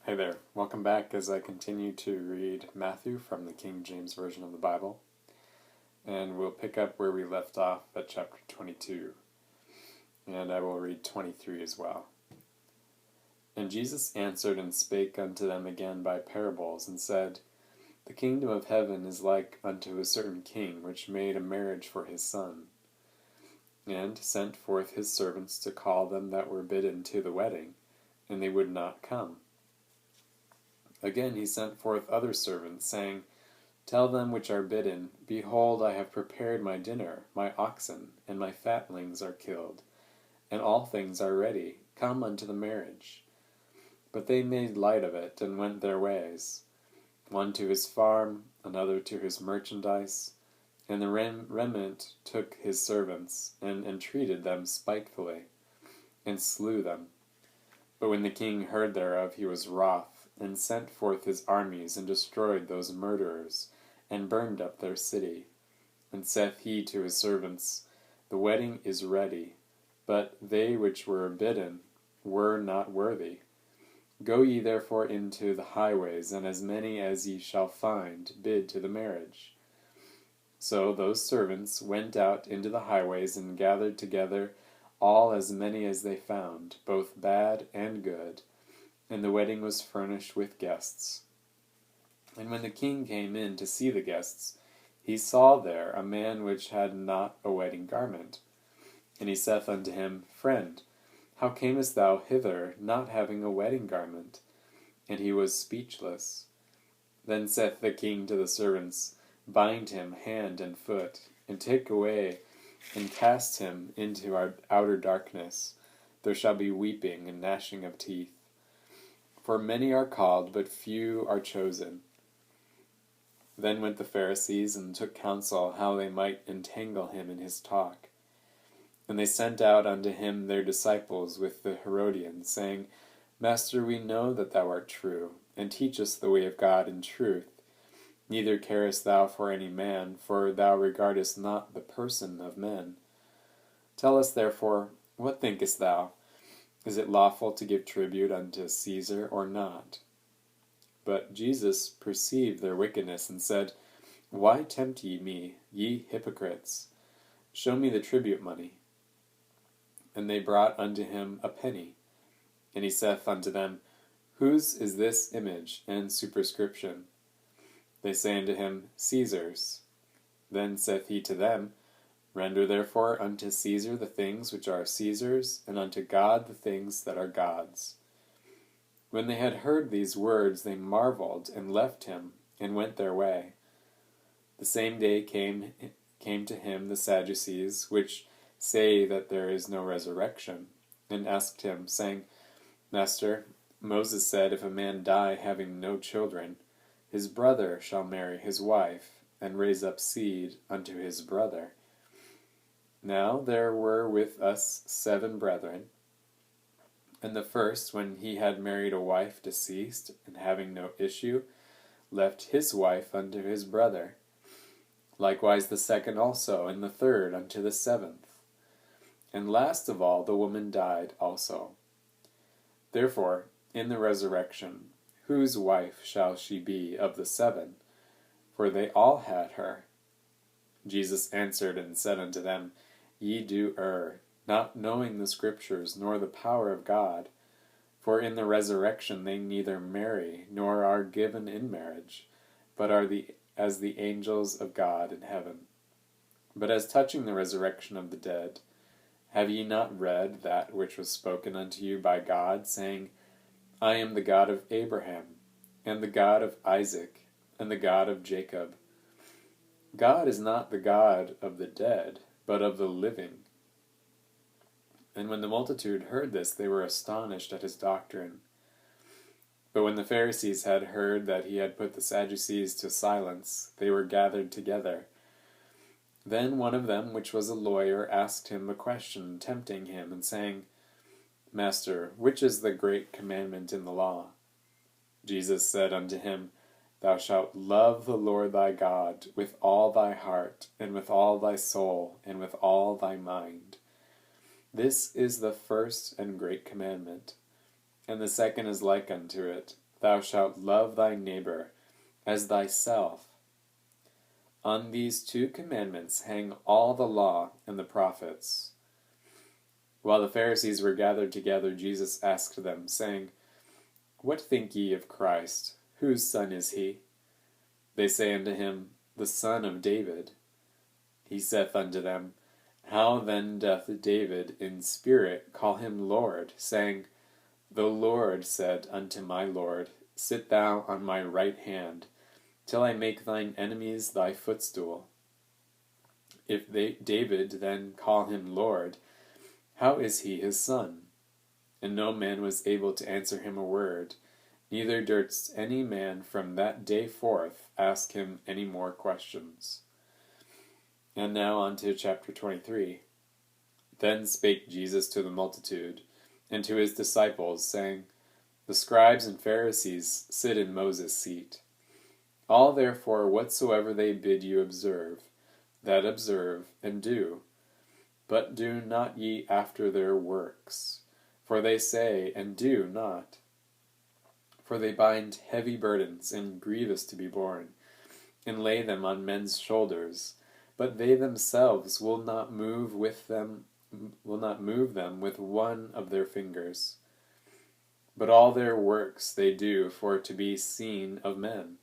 Hey there, welcome back as I continue to read Matthew from the King James Version of the Bible. And we'll pick up where we left off at chapter 22. And I will read 23 as well. And Jesus answered and spake unto them again by parables, and said, The kingdom of heaven is like unto a certain king, which made a marriage for his son, and sent forth his servants to call them that were bidden to the wedding, and they would not come. Again he sent forth other servants, saying, Tell them which are bidden, Behold, I have prepared my dinner, my oxen and my fatlings are killed, and all things are ready. Come unto the marriage. But they made light of it, and went their ways, one to his farm, another to his merchandise. And the remnant took his servants, and entreated them spitefully, and slew them. But when the king heard thereof, he was wroth, and sent forth his armies, and destroyed those murderers, and burned up their city. And saith he to his servants, The wedding is ready, but they which were bidden were not worthy. Go ye therefore into the highways, and as many as ye shall find, bid to the marriage. So those servants went out into the highways, and gathered together all as many as they found, both bad and good. And the wedding was furnished with guests. And when the king came in to see the guests, he saw there a man which had not a wedding garment. And he saith unto him, Friend, how camest thou hither, not having a wedding garment? And he was speechless. Then saith the king to the servants, Bind him hand and foot, and take away, and cast him into our outer darkness. There shall be weeping and gnashing of teeth. For many are called, but few are chosen. Then went the Pharisees, and took counsel how they might entangle him in his talk. And they sent out unto him their disciples with the Herodians, saying, Master, we know that thou art true, and teachest the way of God in truth. Neither carest thou for any man, for thou regardest not the person of men. Tell us therefore, what thinkest thou? Is it lawful to give tribute unto Caesar or not? But Jesus perceived their wickedness, and said, Why tempt ye me, ye hypocrites? Show me the tribute money. And they brought unto him a penny. And he saith unto them, Whose is this image and superscription? They say unto him, Caesar's. Then saith he to them, Render therefore unto Caesar the things which are Caesar's, and unto God the things that are God's. When they had heard these words, they marveled, and left him, and went their way. The same day came to him the Sadducees, which say that there is no resurrection, and asked him, saying, Master, Moses said, If a man die having no children, his brother shall marry his wife, and raise up seed unto his brother. Now there were with us 7 brethren, and the first, when he had married a wife deceased, and having no issue, left his wife unto his brother. Likewise the second also, and the third unto the 7th. And last of all the woman died also. Therefore, in the resurrection, whose wife shall she be of the 7? For they all had her. Jesus answered and said unto them, Ye do err, not knowing the Scriptures, nor the power of God. For in the resurrection they neither marry, nor are given in marriage, but are as the angels of God in heaven. But as touching the resurrection of the dead, have ye not read that which was spoken unto you by God, saying, I am the God of Abraham, and the God of Isaac, and the God of Jacob? God is not the God of the dead, but of the living. And when the multitude heard this, they were astonished at his doctrine. But when the Pharisees had heard that he had put the Sadducees to silence, they were gathered together. Then one of them, which was a lawyer, asked him a question, tempting him, and saying, Master, which is the great commandment in the law? Jesus said unto him, Thou shalt love the Lord thy God with all thy heart, and with all thy soul, and with all thy mind. This is the first and great commandment. And the second is like unto it, thou shalt love thy neighbor as thyself. On these 2 commandments hang all the law and the prophets. While the Pharisees were gathered together, Jesus asked them, saying, What think ye of Christ? Whose son is he? They say unto him, The son of David. He saith unto them, How then doth David in spirit call him Lord, saying, The Lord said unto my Lord, Sit thou on my right hand, till I make thine enemies thy footstool. If David then call him Lord, how is he his son? And no man was able to answer him a word, neither durst any man from that day forth ask him any more questions. And now on to chapter 23. Then spake Jesus to the multitude, and to his disciples, saying, The scribes and Pharisees sit in Moses' seat. All therefore whatsoever they bid you observe, that observe and do. But do not ye after their works, for they say and do not. For they bind heavy burdens and grievous to be borne, and lay them on men's shoulders, but they themselves will not move them with one of their fingers. But all their works they do for to be seen of men.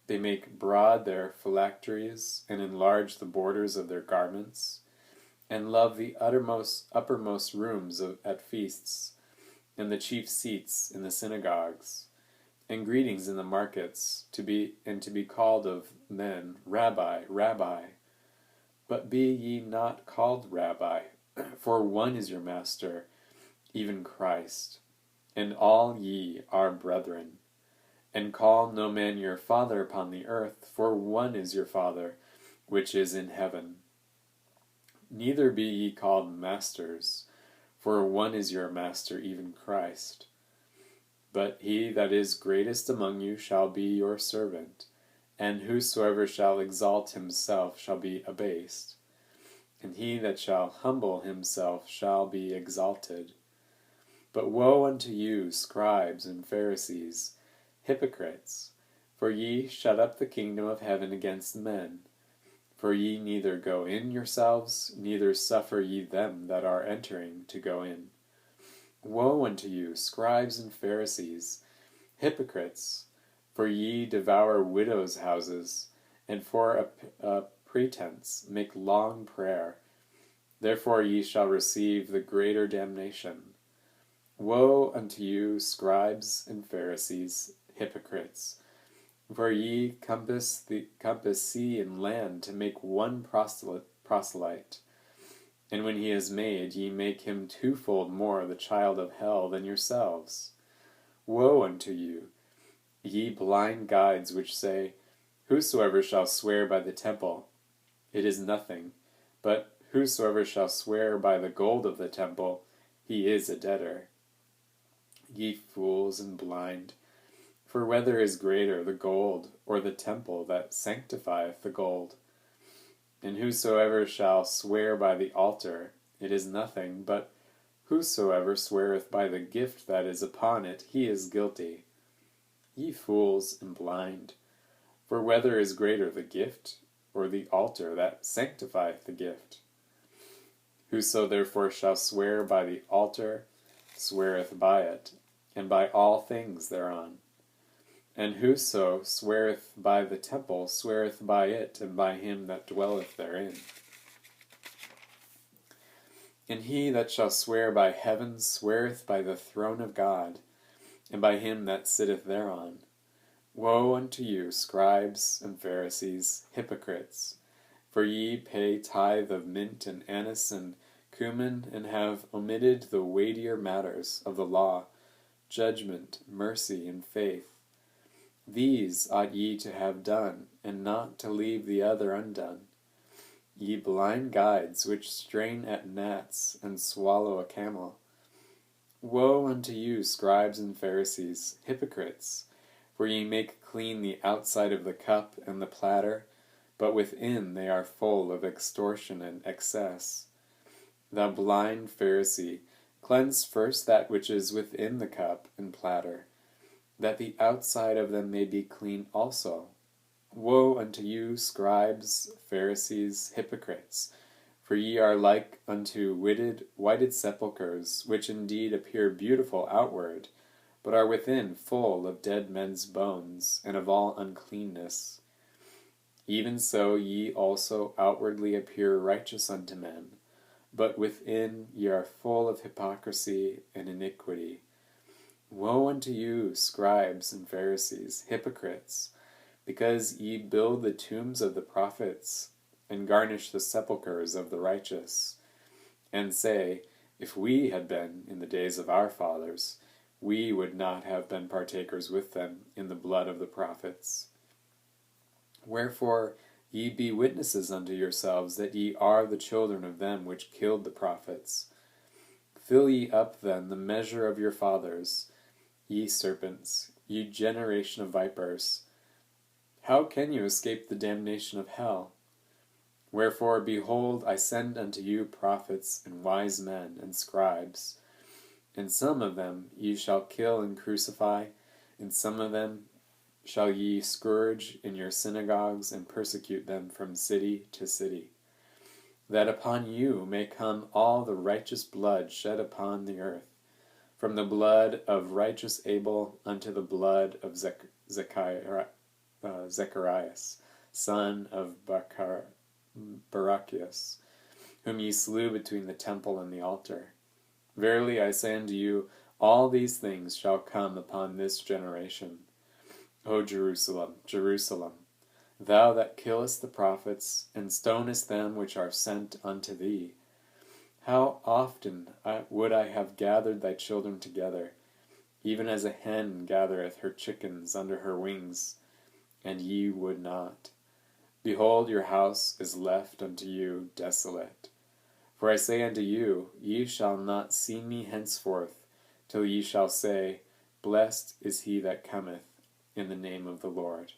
They make broad their phylacteries, and enlarge the borders of their garments, and love the uppermost rooms at feasts, and the chief seats in the synagogues, and greetings in the markets, to be called of men, Rabbi, Rabbi. But be ye not called Rabbi, for one is your master, even Christ, and all ye are brethren. And call no man your father upon the earth, for one is your Father, which is in heaven. Neither be ye called masters, for one is your master, even Christ. But he that is greatest among you shall be your servant, and whosoever shall exalt himself shall be abased, and he that shall humble himself shall be exalted. But woe unto you, scribes and Pharisees, hypocrites! For ye shut up the kingdom of heaven against men. For ye neither go in yourselves, neither suffer ye them that are entering to go in. Woe unto you, scribes and Pharisees, hypocrites! For ye devour widows' houses, and for a pretense make long prayer. Therefore ye shall receive the greater damnation. Woe unto you, scribes and Pharisees, hypocrites! For ye compass sea and land to make one proselyte. And when he is made, ye make him 2-fold more the child of hell than yourselves. Woe unto you, ye blind guides, which say, Whosoever shall swear by the temple, it is nothing, but whosoever shall swear by the gold of the temple, he is a debtor. Ye fools and blind! For whether is greater, the gold, or the temple that sanctifieth the gold? And whosoever shall swear by the altar, it is nothing, but whosoever sweareth by the gift that is upon it, he is guilty. Ye fools and blind! For whether is greater, the gift, or the altar that sanctifieth the gift? Whoso therefore shall swear by the altar, sweareth by it, and by all things thereon. And whoso sweareth by the temple sweareth by it, and by him that dwelleth therein. And he that shall swear by heaven sweareth by the throne of God, and by him that sitteth thereon. Woe unto you, scribes and Pharisees, hypocrites! For ye pay tithe of mint and anise and cumin, and have omitted the weightier matters of the law, judgment, mercy, and faith. These ought ye to have done, and not to leave the other undone. Ye blind guides, which strain at gnats, and swallow a camel. Woe unto you, scribes and Pharisees, hypocrites! For ye make clean the outside of the cup and the platter, but within they are full of extortion and excess. Thou blind Pharisee, cleanse first that which is within the cup and platter, that the outside of them may be clean also. Woe unto you, scribes, Pharisees, hypocrites! For ye are like unto whited sepulchres, which indeed appear beautiful outward, but are within full of dead men's bones, and of all uncleanness. Even so ye also outwardly appear righteous unto men, but within ye are full of hypocrisy and iniquity. Woe unto you, scribes and Pharisees, hypocrites! Because ye build the tombs of the prophets, and garnish the sepulchres of the righteous, and say, If we had been in the days of our fathers, we would not have been partakers with them in the blood of the prophets. Wherefore ye be witnesses unto yourselves that ye are the children of them which killed the prophets. Fill ye up then the measure of your fathers, ye serpents, ye generation of vipers. How can you escape the damnation of hell? Wherefore, behold, I send unto you prophets and wise men and scribes, and some of them ye shall kill and crucify, and some of them shall ye scourge in your synagogues and persecute them from city to city, that upon you may come all the righteous blood shed upon the earth, from the blood of righteous Abel unto the blood of Zecharias, son of Barachias, whom ye slew between the temple and the altar. Verily I say unto you, all these things shall come upon this generation. O Jerusalem, Jerusalem, thou that killest the prophets, and stonest them which are sent unto thee, how often would I have gathered thy children together, even as a hen gathereth her chickens under her wings, and ye would not. Behold, your house is left unto you desolate. For I say unto you, ye shall not see me henceforth, till ye shall say, Blessed is he that cometh in the name of the Lord.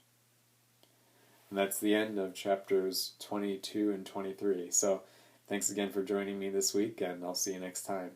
And that's the end of chapters 22 and 23. So thanks again for joining me this week, and I'll see you next time.